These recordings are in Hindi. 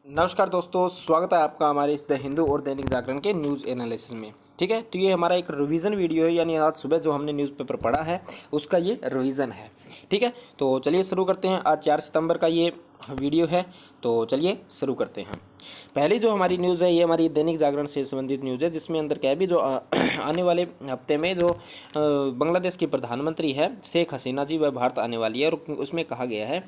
नमस्कार दोस्तों, स्वागत है आपका हमारे इस द हिंदू और दैनिक जागरण के न्यूज़ एनालिसिस में। ठीक है, तो ये हमारा एक रिवीजन वीडियो है, यानी आज सुबह जो हमने न्यूज़पेपर पढ़ा है उसका ये रिवीजन है। ठीक है, तो चलिए शुरू करते हैं। आज 4 सितंबर का ये वीडियो है, तो चलिए शुरू करते हैं। पहली जो हमारी न्यूज़ है ये हमारी दैनिक जागरण से संबंधित न्यूज़ है, जिसमें अंदर क्या है भी जो आने वाले हफ्ते में जो बांग्लादेश की प्रधानमंत्री है शेख हसीना जी, वह भारत आने वाली है। और उसमें कहा गया है,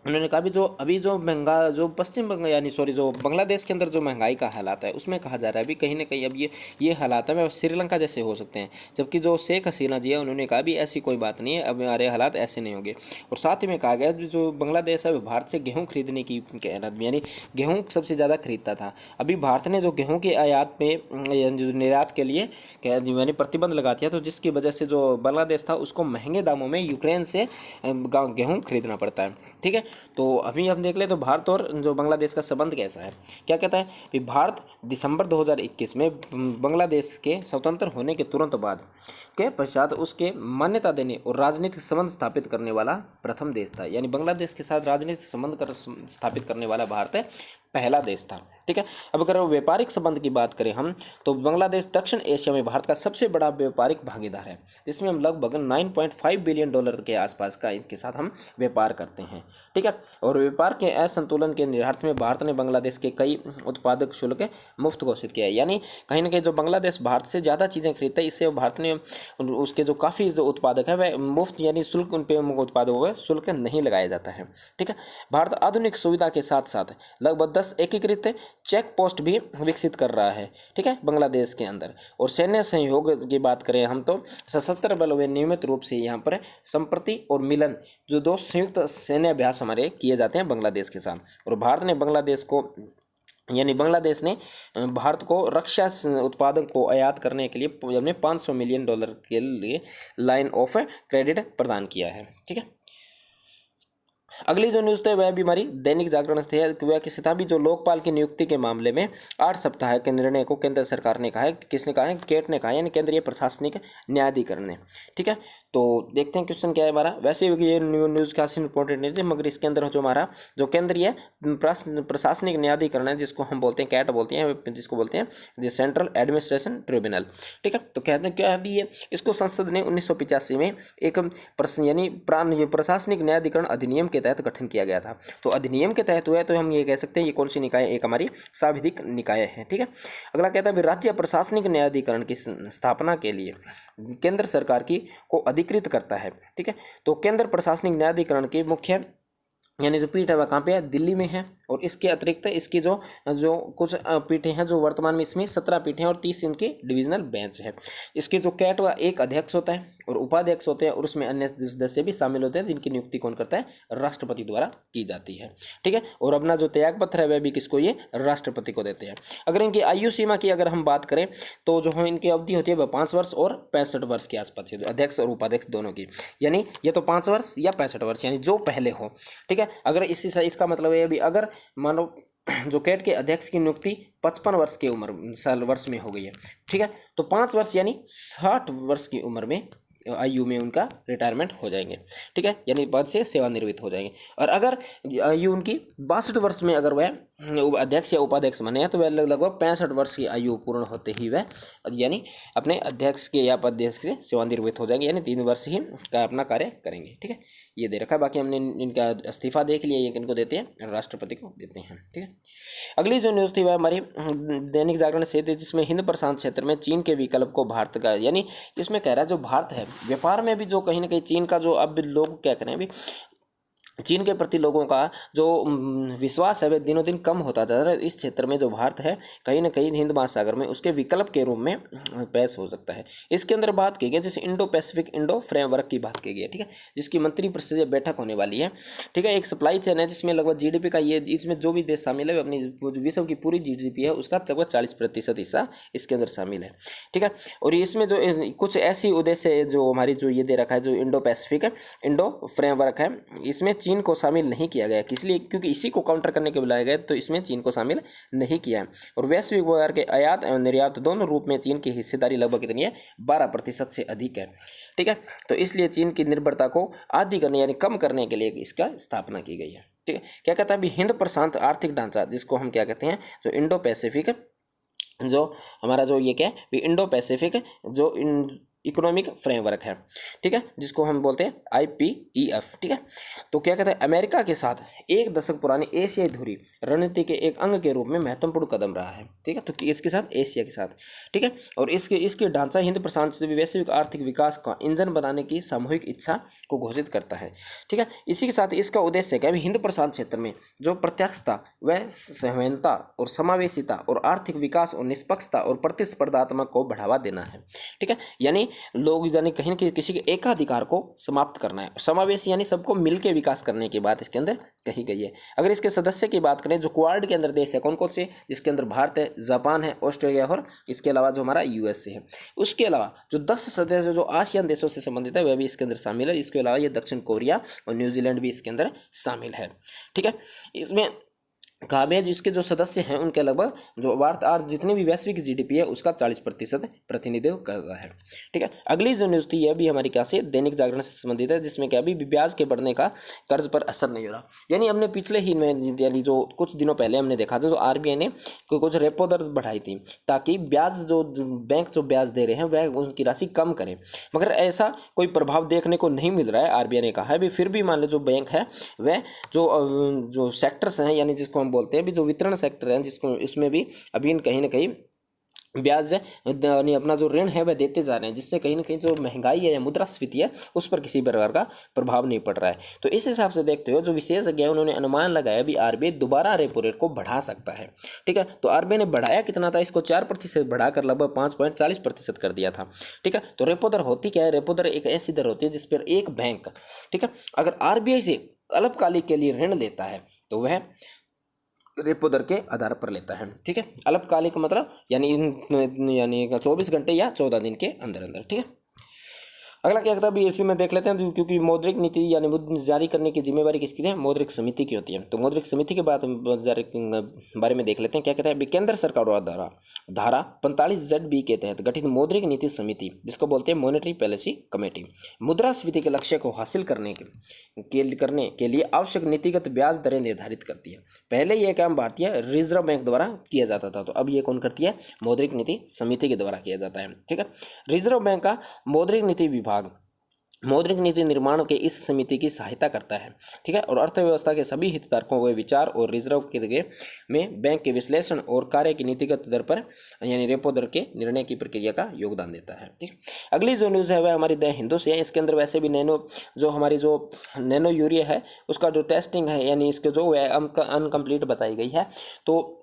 उन्होंने कहा भी जो अभी जो पश्चिम बंगाल यानी सॉरी जो बांग्लादेश के अंदर जो महंगाई का हालात है उसमें कहा जा रहा है अभी कहीं ना कहीं अब ये हालात है वह श्रीलंका जैसे हो सकते हैं। जबकि जो शेख हसीना जी है उन्होंने कहा भी ऐसी कोई बात नहीं है, अब हमारे हालात ऐसे नहीं होंगे। और साथ ही में कहा गया जो बांग्लादेश है वो भारत से गेहूँ खरीदने की यानी गेहूँ सबसे ज़्यादा खरीदता था। अभी भारत ने जो गेहूँ के आयात में जो निर्यात के लिए यानी प्रतिबंध लगा दिया, तो जिसकी वजह से जो बांग्लादेश था उसको महंगे दामों में यूक्रेन से गेहूँ खरीदना पड़ता है। ठीक है, तो अभी हम देख ले तो भारत और जो बांग्लादेश का संबंध कैसा है। क्या कहता है कि भारत दिसंबर 2021 में बांग्लादेश के स्वतंत्र होने के तुरंत बाद के पश्चात उसके मान्यता देने और राजनीतिक संबंध स्थापित करने वाला प्रथम देश था। यानी बांग्लादेश के साथ राजनीतिक संबंध स्थापित करने वाला भारत पहला देश था। ठीक है, अब अगर व्यापारिक संबंध की बात करें हम, तो बांग्लादेश दक्षिण एशिया में भारत का सबसे बड़ा व्यापारिक भागीदार है, जिसमें हम लगभग 9.5 बिलियन डॉलर के आसपास का इसके साथ हम व्यापार करते हैं। ठीक है, और व्यापार के असंतुलन के निरार्थ में भारत ने बांग्लादेश के कई उत्पादक शुल्क मुफ्त घोषित किया है। यानी कहीं ना कहीं जो बांग्लादेश भारत से ज़्यादा चीज़ें खरीदता है, इससे भारत ने उसके जो काफ़ी जो उत्पादक है वह मुफ्त यानी शुल्क उन पे उत्पादों पर शुल्क नहीं लगाया जाता है। ठीक है, भारत आधुनिक सुविधा के साथ साथ लगभग 10 एकीकृत चेक पोस्ट भी विकसित कर रहा है। ठीक है, बांग्लादेश के अंदर। और सैन्य सहयोग की बात करें हम, तो सशस्त्र बल वे नियमित रूप से यहाँ पर संप्रति और मिलन जो 2 संयुक्त सैन्य अभ्यास हमारे किए जाते हैं बांग्लादेश के साथ। और भारत ने बांग्लादेश ने भारत को रक्षा उत्पादन को आयात करने के लिए हमने $500 मिलियन के लिए लाइन ऑफ क्रेडिट प्रदान किया है। ठीक है, अगली जो न्यूज़ है वह भी हमारी दैनिक जागरण से है। वह किसी था भी जो लोकपाल की नियुक्ति के मामले में 8 सप्ताह के निर्णय को केंद्र सरकार ने कहा है। किसने कहा है? केट ने कहा है, यानी केंद्रीय प्रशासनिक न्यायाधिकरण ने। ठीक है, तो देखते हैं क्वेश्चन क्या है हमारा। वैसे ये न्यूज़ खासी इंपॉर्टेंट नहीं थी, मगर इसके अंदर जो हमारा जो केंद्रीय प्रशासनिक न्यायाधिकरण है, जिसको हम बोलते हैं कैट बोलते हैं, जिसको बोलते हैं द सेंट्रल एडमिनिस्ट्रेशन ट्रिब्यूनल। ठीक है, तो कहते हैं क्या है भी ये, इसको संसद ने 1985 में एक प्रशासनिक न्यायाधिकरण अधिनियम के तहत गठन किया गया था। तो अधिनियम के तहत हुआ है, तो हम ये कह सकते हैं ये कौन सी निकाय, एक हमारी सांविधिक निकाय है। ठीक है, अगला कहता है राज्य प्रशासनिक न्यायाधिकरण की स्थापना के लिए केंद्र सरकार को अधिकृत करता है। ठीक है, तो केंद्र प्रशासनिक न्यायाधिकरण के मुख्य यानी जो पीठ है वह कहाँ पे है? दिल्ली में है। और इसके अतिरिक्त इसकी जो कुछ पीठें हैं, जो वर्तमान में इसमें 17 पीठें हैं और 30 इनके डिविजनल बेंच है। इसके जो कैट वह एक अध्यक्ष होता है और उपाध्यक्ष होते हैं, और उसमें अन्य सदस्य भी शामिल होते हैं, जिनकी नियुक्ति कौन करता है? राष्ट्रपति द्वारा की जाती है। ठीक है, और अपना जो त्याग पत्र है वह भी किसको? ये राष्ट्रपति को देते हैं। अगर इनकी आयु सीमा की अगर हम बात करें, तो जो है इनकी अवधि होती है वह 5 वर्ष और 65 वर्ष के आसपास है, अध्यक्ष और उपाध्यक्ष दोनों की। यानी ये तो 5 वर्ष या 65 वर्ष, यानी जो पहले हो। ठीक है, अगर इसका मतलब है अभी अगर मानो जो कैट के अध्यक्ष की नियुक्ति 55 वर्ष की वर्ष में हो गई है। ठीक है, तो 5 वर्ष यानी 60 वर्ष की उम्र में आयु में उनका रिटायरमेंट हो जाएंगे। ठीक है, यानी पद से सेवानिवृत्त हो जाएंगे। और अगर आयु उनकी 62 वर्ष में अगर वह अध्यक्ष या उपाध्यक्ष बने हैं, तो वह लगभग 65 वर्ष की आयु पूर्ण होते ही वह यानी अपने अध्यक्ष के या उपाध्यक्ष से सेवानिवृत्त हो जाएंगे, यानी 3 वर्ष ही का अपना कार्य करेंगे। ठीक है, ये दे रखा है। बाकी हमने इनका इस्तीफा देख लिया, ये किनको देते हैं? राष्ट्रपति को देते हैं। ठीक है, अगली जो न्यूज़ थी वह हमारी दैनिक जागरण से थी, जिसमें हिंद प्रशांत क्षेत्र में चीन के विकल्प को भारत का, यानी इसमें कह रहा है जो भारत है व्यापार में भी जो कहीं ना कहीं चीन का जो अब लोग क्या करें अभी चीन के प्रति लोगों का जो विश्वास है वह दिनों दिन कम होता जा रहा है। इस क्षेत्र में जो भारत है कहीं ना कहीं हिंद महासागर में उसके विकल्प के रूप में पेश हो सकता है। इसके अंदर बात की गई जैसे इंडो पैसिफिक इंडो फ्रेमवर्क की बात की गई है। ठीक है, जिसकी मंत्रिपरिषद बैठक होने वाली है। ठीक है, एक सप्लाई चेन है जिसमें लगभग जीडीपी का ये इसमें जो भी देश शामिल है अपनी विश्व की पूरी जीडीपी है उसका लगभग 40% हिस्सा इसके अंदर शामिल है। ठीक है, और इसमें जो कुछ ऐसी उद्देश्य जो हमारी जो ये दे रखा है जो इंडो पैसिफिक इंडो फ्रेमवर्क है, इसमें चीन को शामिल नहीं किया गया, इसलिए क्योंकि इसी को काउंटर करने के बुलाया गया, तो इसमें चीन को शामिल नहीं किया है। और वैश्विक व्यापार के आयात एवं निर्यात दोनों रूप में चीन की हिस्सेदारी लगभग कितनी है, 12% से अधिक है। ठीक है, तो इसलिए चीन की निर्भरता को आधी करने यानी कम करने के लिए इसका स्थापना की गई है। ठीक है, क्या कहता है अभी हिंद प्रशांत आर्थिक ढांचा, जिसको हम क्या कहते हैं, जो इंडो पैसिफिक, जो हमारा जो ये क्या है, इंडो पैसिफिक जो इकोनॉमिक फ्रेमवर्क है, ठीक है, जिसको हम बोलते हैं IPEF। ठीक है, तो क्या कहते हैं अमेरिका के साथ 1 दशक पुरानी एशियाई धुरी रणनीति के एक अंग के रूप में महत्वपूर्ण कदम रहा है। ठीक है, तो इसके साथ एशिया के साथ, ठीक है, और इसके ढांचा हिंद प्रशांत वैश्विक आर्थिक विकास का इंजन बनाने की सामूहिक इच्छा को घोषित करता है। ठीक है, इसी के साथ इसका उद्देश्य क्या है, हिंद प्रशांत क्षेत्र में जो प्रत्यक्षता व सहमता और समावेशिता और आर्थिक विकास और निष्पक्षता और प्रतिस्पर्धात्मक को बढ़ावा देना है। ठीक है, यानी लोग यानी कहीं न कहीं किसी के एकाधिकार को समाप्त करना है। समावेश यानी सबको मिलकर विकास करने की बात इसके अंदर कही गई है। अगर इसके सदस्य की बात करें, जो क्वाड के अंदर देश है कौन कौन से, जिसके अंदर भारत है, जापान है, ऑस्ट्रेलिया और इसके अलावा जो हमारा USA है। उसके अलावा जो 10 सदस्य जो आसियान देशों से संबंधित है वह भी इसके अंदर शामिल है। इसके अलावा ये दक्षिण कोरिया और न्यूजीलैंड भी इसके अंदर शामिल है। ठीक है, इसमें कहा गया जिसके जो सदस्य हैं उनके लगभग जो भारत आज जितनी भी वैश्विक GDP है उसका 40% प्रतिनिधित्व करता है। ठीक है, अगली जो न्यूज़ थी यह भी हमारी क्या से दैनिक जागरण से संबंधित है, जिसमें क्या अभी ब्याज के बढ़ने का कर्ज पर असर नहीं हो रहा। यानी हमने पिछले ही में यानी जो कुछ दिनों पहले हमने देखा था, तो RBI ने कुछ रेपो दर बढ़ाई थी ताकि ब्याज जो बैंक जो ब्याज दे रहे हैं वह उनकी राशि कम करें, मगर ऐसा कोई प्रभाव देखने को नहीं मिल रहा है। RBI ने कहा है भी फिर भी मान लो जो बैंक है वह जो सेक्टर्स हैं यानी जिसको बोलते हैं भी जो वितरण सेक्टर है, जिसको इसमें भी अभी कहीं ना कहीं ब्याज यानी अपना जो ऋण है वह देते जा रहे हैं, जिससे कहीं ना कहीं जो महंगाई है या मुद्रास्फीति है उस पर किसी प्रकार का प्रभाव नहीं पड़ रहा है। तो इस हिसाब से देखते हो जो विशेषज्ञ है उन्होंने अनुमान लगाया भी RBI दोबारा रेपो रेट को बढ़ा सकता है। ठीक है, तो RBI ने बढ़ाया कितना था, इसको 4% बढ़ाकर लगभग 5.40% कर दिया था। ठीक है, तो रेपो दर होती क्या है, रेपो दर एक ऐसी दर होती है जिस पर एक बैंक, ठीक है, अगर RBI से अल्पकालिक के लिए ऋण लेता है तो वह रेपो दर के आधार पर लेता है। ठीक है, अल्पकालिक मतलब यानी 24 घंटे या 14 दिन के अंदर अंदर। ठीक है, अगला क्या कहता है अभी इसी में देख लेते हैं, क्योंकि मौद्रिक नीति यानी मुद्रा जारी करने की जिम्मेवारी किसकी है, मौद्रिक समिति की होती है। तो मौद्रिक समिति के बारे में देख लेते हैं। क्या कहता है केंद्र सरकार द्वारा धारा 45ZB के तहत गठित मौद्रिक नीति समिति, जिसको बोलते हैं मॉनेटरी पॉलिसी कमेटी, मुद्रास्फीति के लक्ष्य को हासिल करने के लिए आवश्यक नीतिगत ब्याज दरें निर्धारित करती है। पहले यह काम भारतीय रिजर्व बैंक द्वारा किया जाता था, तो अब ये कौन करती है, मौद्रिक नीति समिति के द्वारा किया जाता है। ठीक है, रिजर्व बैंक का मौद्रिक नीति विभाग मौद्रिक नीति निर्माण के इस समिति की सहायता करता है। ठीक है, और अर्थव्यवस्था के सभी हितधारकों को विचार और रिजर्व के में बैंक के विश्लेषण और कार्य की नीतिगत दर पर यानी रेपो दर के निर्णय की प्रक्रिया का योगदान देता है। ठीक, अगली जो न्यूज़ है वह हमारी द हिंदू से है। इसके अंदर वैसे भी नैनो यूरिया है उसका जो टेस्टिंग है यानी इसके जो है अनकम्प्लीट बताई गई है। तो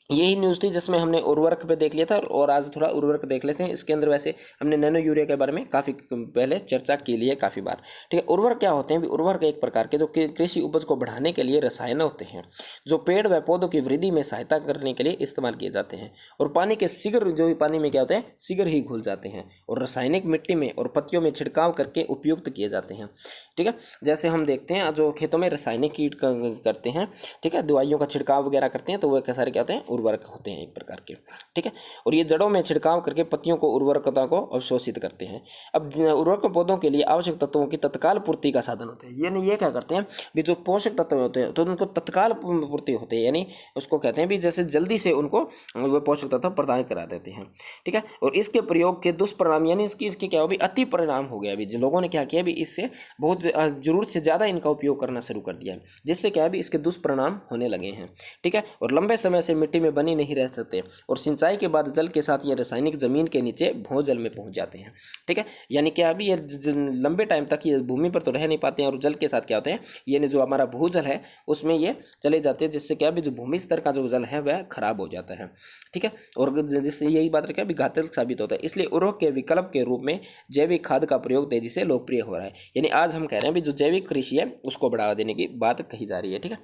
यही न्यूज़ थी जिसमें हमने उर्वरक पे देख लिया था, और आज थोड़ा उर्वरक देख लेते हैं। इसके अंदर वैसे हमने नैनो यूरिया के बारे में काफ़ी पहले चर्चा की ली है काफ़ी बार। ठीक है, उर्वरक क्या होते हैं भी, उर्वरक एक प्रकार के जो कृषि उपज को बढ़ाने के लिए रसायन होते हैं जो पेड़ व पौधों की वृद्धि में सहायता करने के लिए इस्तेमाल किए जाते हैं, और पानी के शीघ्र जो पानी में क्या होते हैं शीघ्र ही घुल जाते हैं, और रासायनिक मिट्टी में और पत्तियों में छिड़काव करके उपयुक्त किए जाते हैं। ठीक है, जैसे हम देखते हैं जो खेतों में रासायनिक कीट करते हैं, ठीक है, दवाइयों का छिड़काव वगैरह करते हैं, तो वह क्या सारे क्या होते हैं उर्वरक होते हैं एक प्रकार के। ठीक है, और ये जड़ों में छिड़काव करके पत्तियों को उर्वरकता को अवशोषित करते हैं। अब उर्वरक पौधों के लिए आवश्यक तत्वों की तत्काल पूर्ति का साधन होते हैं। यानी ये क्या करते हैं भी जो पोषक तत्व होते हैं तो उनको तत्काल पूर्ति होते हैं, यानी उसको कहते हैं भी जैसे जल्दी से उनको वो पोषक तत्व प्रदान करा देते हैं। ठीक है, और इसके प्रयोग के दुष्परिणाम यानी इसकी क्या हो भी अति परिणाम हो गया। अभी जो लोगों ने क्या किया भी इससे बहुत जरूरत से ज़्यादा इनका उपयोग करना शुरू कर दिया है, जिससे क्या है भी इसके दुष्परिणाम होने लगे हैं। ठीक है, और लंबे समय से मिट्टी में बनी नहीं रह सकते, और सिंचाई के बाद जल के साथ ये रासायनिक जमीन के नीचे भूजल में पहुंच जाते हैं। ठीक है, यानी क्या अभी ये लंबे टाइम तक ये भूमि पर तो रह नहीं पाते हैं, और जल के साथ क्या होते हैं ये जो हमारा भूजल है उसमें ये चले जाते हैं, जिससे क्या भी जो भूमि स्तर का जो जल है वह खराब हो जाता है। ठीक है, और जिससे यही बात क्या भी घातक साबित होता है। इसलिए उर्वरक के विकल्प के रूप में जैविक खाद का प्रयोग तेजी से लोकप्रिय हो रहा है। यानी आज हम कह रहे हैं भी जो जैविक कृषि है उसको बढ़ावा देने की बात कही जा रही है। ठीक है,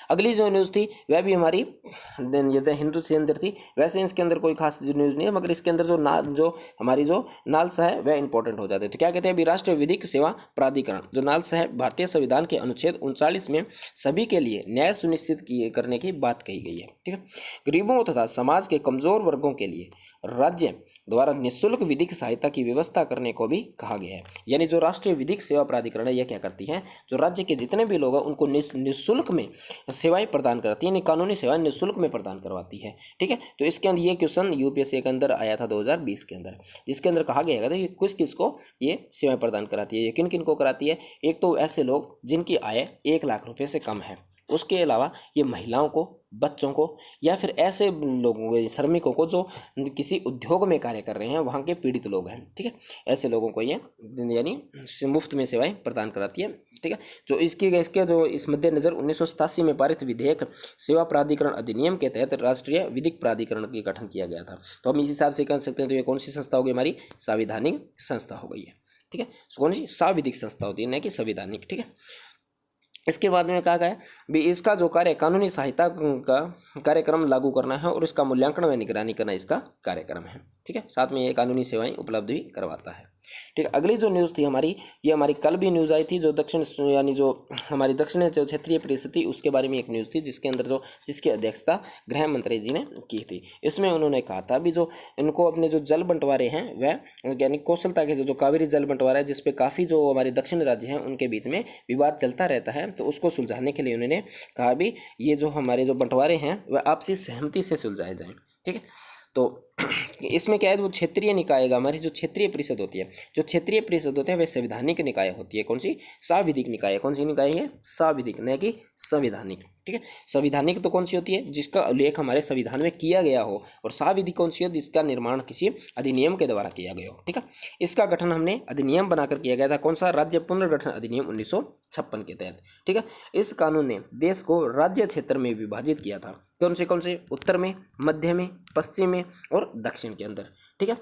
अगली जो न्यूज़ थी वह भी हमारी ये हिंदू से अंदर थी। वैसे इसके अंदर कोई खास न्यूज़ नहीं है, मगर इसके अंदर जो हमारी जो नालसा है वह इंपॉर्टेंट हो जाते हैं। तो क्या कहते हैं अभी, राष्ट्रीय विधिक सेवा प्राधिकरण जो नालसा है, भारतीय संविधान के अनुच्छेद 39 में सभी के लिए न्याय सुनिश्चित करने की बात कही गई है। ठीक है, गरीबों तथा समाज के कमजोर वर्गों के लिए राज्य द्वारा निःशुल्क विधिक सहायता की व्यवस्था करने को भी कहा गया है। यानी जो राष्ट्रीय विधिक सेवा प्राधिकरण है, यह क्या करती है, जो राज्य के जितने भी लोग हैं उनको निःशुल्क में सेवाएं प्रदान करती है, यानी कानूनी सेवाएं निःशुल्क में प्रदान करवाती है। ठीक है, तो इसके अंदर ये क्वेश्चन यूपीएससी के अंदर आया था 2020 के अंदर, जिसके अंदर कहा गया था कि किस किस को ये सेवाएं प्रदान कराती है, ये किन किन को कराती है। एक तो ऐसे लोग जिनकी आय 1 लाख रुपये से कम है, उसके अलावा ये महिलाओं को, बच्चों को, या फिर ऐसे लोगों, श्रमिकों को जो किसी उद्योग में कार्य कर रहे हैं, वहाँ के पीड़ित लोग हैं। ठीक है, ऐसे लोगों को ये यानी मुफ्त में सेवाएं प्रदान कराती है। ठीक है, तो इसके जो इस मद्देनजर 1987 में पारित विधेयक सेवा प्राधिकरण अधिनियम के तहत राष्ट्रीय विधिक प्राधिकरण का गठन किया गया था। तो हम इस हिसाब से कह सकते हैं, तो ये कौन सी संस्था होगी, हमारी संवैधानिक संस्था हो गई है। ठीक है, कौन सी संविधिक संस्था होती है, न कि संवैधानिक। ठीक है, इसके बाद में कहा गया भी इसका जो कार्य कानूनी सहायता का कार्यक्रम लागू करना है और इसका मूल्यांकन व निगरानी करना इसका कार्यक्रम है। ठीक है, साथ में ये कानूनी सेवाएं उपलब्ध भी करवाता है। ठीक है, अगली जो न्यूज़ थी हमारी, ये हमारी कल भी न्यूज़ आई थी, जो दक्षिण यानी जो हमारी दक्षिण जो क्षेत्रीय परिषद थी उसके बारे में एक न्यूज़ थी, जिसके अंदर जिसकी अध्यक्षता गृह मंत्री जी ने की थी। इसमें उन्होंने कहा था भी जो इनको अपने जो जल बंटवारे हैं वह यानी कौशलता के जो कावेरी जल बंटवारा है, जिसपे काफ़ी जो हमारे दक्षिण राज्य हैं उनके बीच में विवाद चलता रहता है, तो उसको सुलझाने के लिए उन्होंने कहा भी ये जो हमारे जो बंटवारे हैं वह आपसी सहमति से सुलझाए जाएँ। ठीक है, तो इसमें क्या है, वो क्षेत्रीय निकाय, हमारी जो क्षेत्रीय परिषद होती है, जो क्षेत्रीय परिषद होते हैं वे संवैधानिक निकाय होती है। कौन सी, संविधिक निकाय। कौन सी निकाय है, संविधिक, न कि संवैधानिक। ठीक है, संवैधानिक तो कौन सी होती है, जिसका उल्लेख हमारे संविधान में किया गया हो, और संविधिक कौन सी हो, जिसका निर्माण किसी अधिनियम के द्वारा किया गया हो। ठीक है, इसका गठन हमने अधिनियम बनाकर किया गया था, कौन सा, राज्य पुनर्गठन अधिनियम 1956 के तहत। ठीक है, इस कानून ने देश को राज्य क्षेत्र में विभाजित किया था। कौन से, उत्तर में, मध्य में, पश्चिम में और दक्षिण के अंदर। ठीक है,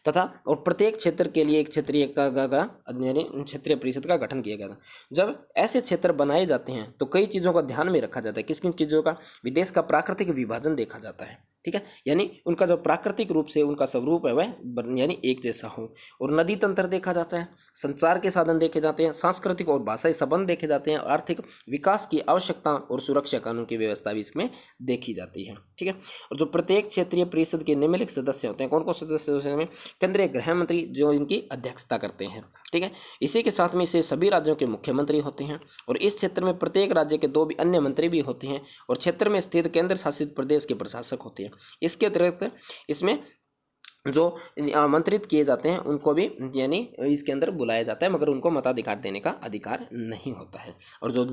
तथा और प्रत्येक क्षेत्र के लिए एक क्षेत्रीय यानी क्षेत्रीय परिषद का गठन किया गया था। जब ऐसे क्षेत्र बनाए जाते हैं तो कई चीज़ों का ध्यान में रखा जाता है। किस किन चीज़ों का, विदेश का प्राकृतिक विभाजन देखा जाता है। ठीक है, यानी उनका जो प्राकृतिक रूप से उनका स्वरूप है वह यानी एक जैसा हो, और नदी तंत्र देखा जाता है, संचार के साधन देखे जाते हैं, सांस्कृतिक और भाषाई संबंध देखे जाते हैं, आर्थिक विकास की आवश्यकता और सुरक्षा कानून की व्यवस्था भी इसमें देखी जाती है। ठीक है, और जो प्रत्येक क्षेत्रीय परिषद के निम्नलिखित सदस्य होते हैं, कौन कौन सदस्य होते हैं, केंद्रीय गृह मंत्री जो इनकी अध्यक्षता करते हैं। ठीक है, इसी के साथ में इसे सभी राज्यों के मुख्यमंत्री होते हैं, और इस क्षेत्र में प्रत्येक राज्य के 2 भी अन्य मंत्री भी होते हैं, और क्षेत्र में स्थित केंद्र शासित प्रदेश के प्रशासक होते हैं। इसके अतिरिक्त इसमें जो आमंत्रित किए जाते हैं उनको भी यानी इसके अंदर बुलाया जाता है, मगर उनको मताधिकार देने का अधिकार नहीं होता है। और जो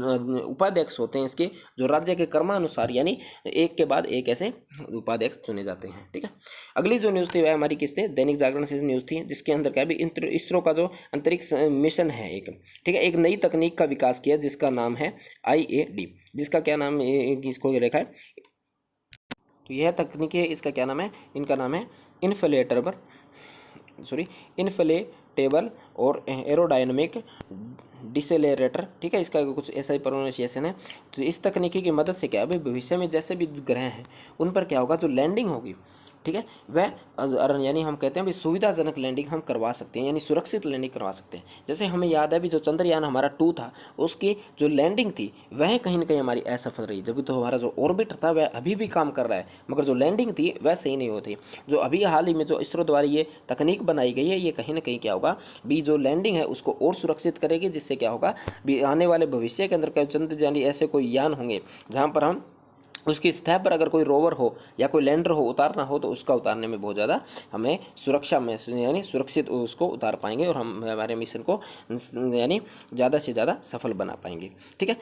उपाध्यक्ष होते हैं इसके, जो राज्य के क्रमानुसार यानी एक के बाद एक ऐसे उपाध्यक्ष चुने जाते हैं। ठीक है, अगली जो न्यूज़ थी वह हमारी किस थी, दैनिक जागरण से न्यूज़ थी, जिसके अंदर क्या भी इसरो का जो अंतरिक्ष मिशन है एक, ठीक है, एक नई तकनीक का विकास किया जिसका नाम है IAD, जिसका क्या नाम इसको लिखा है, तो यह तकनीक है, इसका क्या नाम है, इनका नाम है इन्फ्लेटेबल और एरोडायनेमिक डिसेलेरेटर। ठीक है, इसका कुछ ऐसा ही प्रोनाउंसिएशन है। तो इस तकनीकी की मदद से क्या है, भविष्य में जैसे भी ग्रह हैं उन पर क्या होगा, जो लैंडिंग होगी, ठीक है, वह यानी हम कहते हैं भी सुविधाजनक लैंडिंग हम करवा सकते हैं, यानी सुरक्षित लैंडिंग करवा सकते हैं। जैसे हमें याद है भी जो चंद्रयान हमारा 2 था, उसकी जो लैंडिंग थी वह कहीं ना कहीं हमारी असफल रही, जबकि तो हमारा जो ऑर्बिटर था वह अभी भी काम कर रहा है, मगर जो लैंडिंग थी वह सही नहीं होती। जो अभी हाल ही में जो इसरो द्वारा ये तकनीक बनाई गई है, ये कहीं ना कहीं क्या होगा भी जो लैंडिंग है उसको और सुरक्षित करेगी, जिससे क्या होगा भी आने वाले भविष्य के अंदर चंद्रयान ऐसे कोई यान होंगे जहाँ पर हम उसकी सतह पर अगर कोई रोवर हो या कोई लैंडर हो उतारना हो, तो उसका उतारने में बहुत ज़्यादा हमें सुरक्षा में यानी सुरक्षित उसको उतार पाएंगे, और हम हमारे मिशन को यानी ज़्यादा से ज़्यादा सफल बना पाएंगे। ठीक है,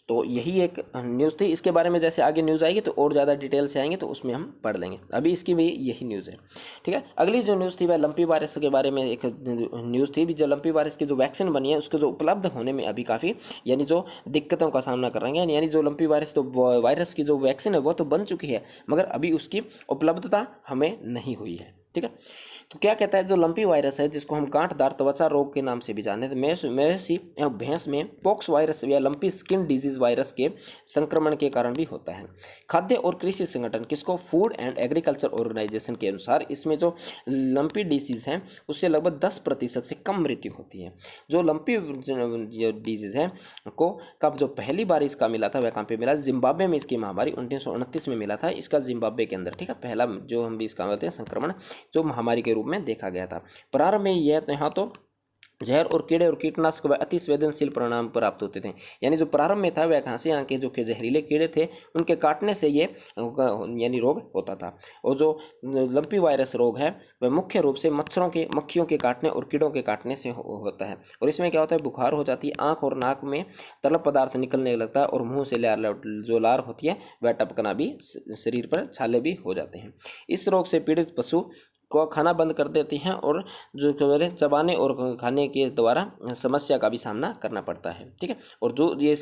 तो यही एक न्यूज़ थी। इसके बारे में जैसे आगे न्यूज़ आएगी तो और ज़्यादा डिटेल से आएंगे, तो उसमें हम पढ़ लेंगे। अभी इसकी भी यही न्यूज़ है। ठीक है, अगली जो न्यूज़ थी वह लंपी वायरस के बारे में एक न्यूज़ थी भी, जो लंपी वायरस की जो वैक्सीन बनी है उसके जो उपलब्ध होने में अभी काफ़ी यानी जो दिक्कतों का सामना कर रहे हैं, यानी जो लंपी वायरस तो वायरस की जो वैक्सीन है वो तो बन चुकी है, मगर अभी उसकी उपलब्धता हमें नहीं हुई है। ठीक है। तो क्या कहता है, जो लंपी वायरस है जिसको हम गांठदार त्वचा रोग के नाम से भी जानते हैं, मवेशी या भैंस में पॉक्स वायरस या लंपी स्किन डिजीज वायरस के संक्रमण के कारण भी होता है। खाद्य और कृषि संगठन किसको फूड एंड एग्रीकल्चर ऑर्गेनाइजेशन के अनुसार इसमें जो लंपी डिजीज है उससे लगभग 10% से कम मृत्यु होती है। जो लंपी डिजीज है को कब जो पहली बार इसका मिला था वह कहाँ पे मिला, जिम्बाब्वे में इसकी महामारी 1929 में मिला था इसका, जिम्बाब्वे के अंदर, ठीक है। पहला जो हम भी इसका बोलते हैं संक्रमण जो महामारी के रूप में देखा गया था। प्रारंभ में यह यहाँ तो जहर और कीड़े और कीटनाशक व अति संवेदनशील परिणाम प्राप्त होते थे। यानी जो प्रारंभ में था वह कहाँ से, यहाँ के जो जहरीले कीड़े थे उनके काटने से ये यानी रोग होता था। और जो लंपी वायरस रोग है वह मुख्य रूप से मच्छरों के, मक्खियों के काटने और कीड़ों के काटने से होता है। और इसमें क्या होता है, बुखार हो जाती है, आँख और नाक में तरल पदार्थ निकलने लगता है और मुँह से जो लार होती है वह टपकना भी, शरीर पर छाले भी हो जाते हैं। इस रोग से पीड़ित पशु को खाना बंद कर देती हैं और जो चबाने और खाने के द्वारा समस्या का भी सामना करना पड़ता है, ठीक है। और जो ये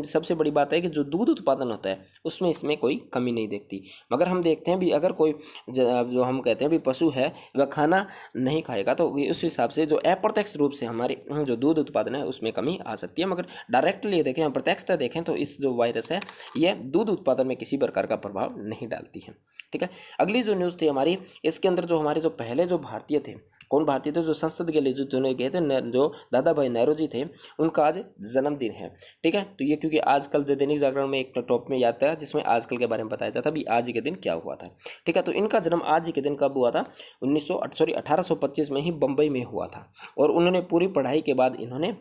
सबसे बड़ी बात है कि जो दूध उत्पादन होता है उसमें इसमें कोई कमी नहीं देखती। मगर हम देखते हैं भी अगर कोई जो हम कहते हैं भी पशु है वह खाना नहीं खाएगा तो उस हिसाब से जो अप्रत्यक्ष रूप से हमारे जो दूध उत्पादन है उसमें कमी आ सकती है। मगर डायरेक्टली देखें, हम प्रत्यक्षता देखें तो इस जो वायरस है यह दूध उत्पादन में किसी प्रकार का प्रभाव नहीं डालती है, ठीक है। अगली जो न्यूज़ थी हमारी, इसके अंदर जो हमारे जो पहले जो भारतीय थे, कौन भारतीय थे, जो संसद के लिए जो चुने गए थे, जो दादा भाई नेहरू जी थे, उनका आज जन्मदिन है, ठीक है। तो ये क्योंकि आजकल जो दैनिक जागरण में एक टॉप में याद था जिसमें आजकल के बारे में बताया जाता भी आज के दिन क्या हुआ था, ठीक है। तो इनका जन्म आज ही के दिन कब हुआ था, 1825 में ही बम्बई में हुआ था। और उन्होंने पूरी पढ़ाई के बाद इन्होंने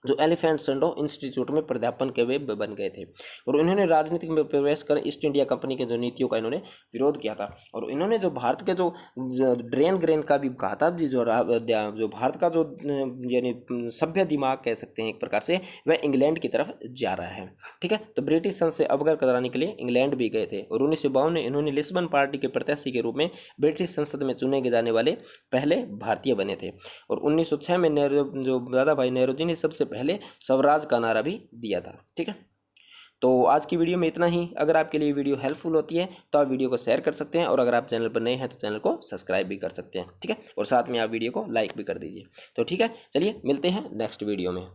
जो एलिफेंट सेंडो इंस्टीट्यूट में प्राध्यापन के वे बन गए थे। और इन्होंने राजनीति में प्रवेश कर ईस्ट इंडिया कंपनी के जो नीतियों का इन्होंने विरोध किया था। और इन्होंने जो भारत के जो ड्रेन ग्रेन का भी कहा था, जो भारत का जो यानी सभ्य दिमाग कह सकते हैं एक प्रकार से, वह इंग्लैंड की तरफ जा रहा है, ठीक है। तो ब्रिटिश संघ से अवगत कराने के लिए इंग्लैंड भी गए थे। और 1952 में इन्होंने लिस्बन पार्टी के प्रत्याशी के रूप में ब्रिटिश संसद में चुने जाने वाले पहले भारतीय बने थे। और 1906 में जो दादा भाई नेहरू जी ने सबसे पहले स्वराज का नारा भी दिया था, ठीक है। तो आज की वीडियो में इतना ही। अगर आपके लिए वीडियो हेल्पफुल होती है तो आप वीडियो को शेयर कर सकते हैं, और अगर आप चैनल पर नए हैं तो चैनल को सब्सक्राइब भी कर सकते हैं, ठीक है। और साथ में आप वीडियो को लाइक भी कर दीजिए। तो ठीक है, चलिए मिलते हैं नेक्स्ट वीडियो में।